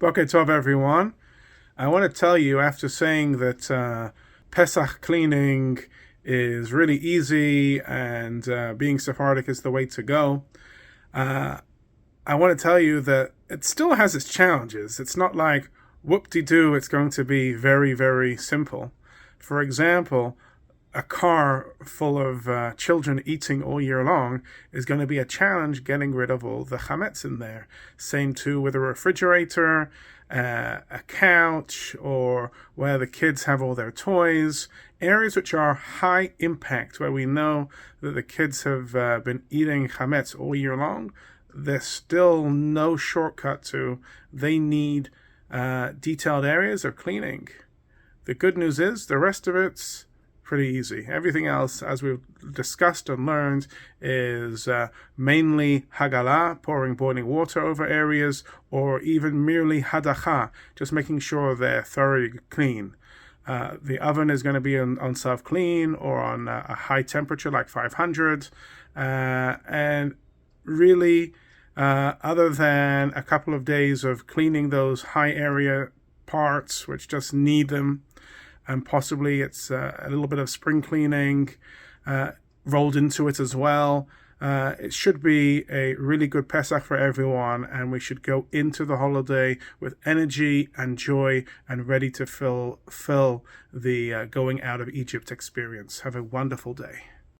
Boker Tov, everyone. I want to tell you, after saying that Pesach cleaning is really easy and being Sephardic is the way to go, uh, I want to tell you that it still has its challenges. It's not like whoop-de-doo, it's going to be very, very simple. For example, a car full of children eating all year long is going to be a challenge getting rid of all the chametz in there. Same too with a refrigerator, a couch, or where the kids have all their toys. Areas which are high impact, where we know that the kids have been eating chametz all year long. There's still no shortcut to. They need detailed areas of cleaning. The good news is the rest of it's pretty easy. Everything else, as we've discussed and learned, is mainly hagala, pouring boiling water over areas, or even merely hadacha, just making sure they're thoroughly clean. The oven is going to be on self-clean or on a high temperature like 500. And really, other than a couple of days of cleaning those high area parts which just need them, and possibly it's a little bit of spring cleaning rolled into it as well. It should be a really good Pesach for everyone, and we should go into the holiday with energy and joy and ready to fill the going out of Egypt experience. Have a wonderful day.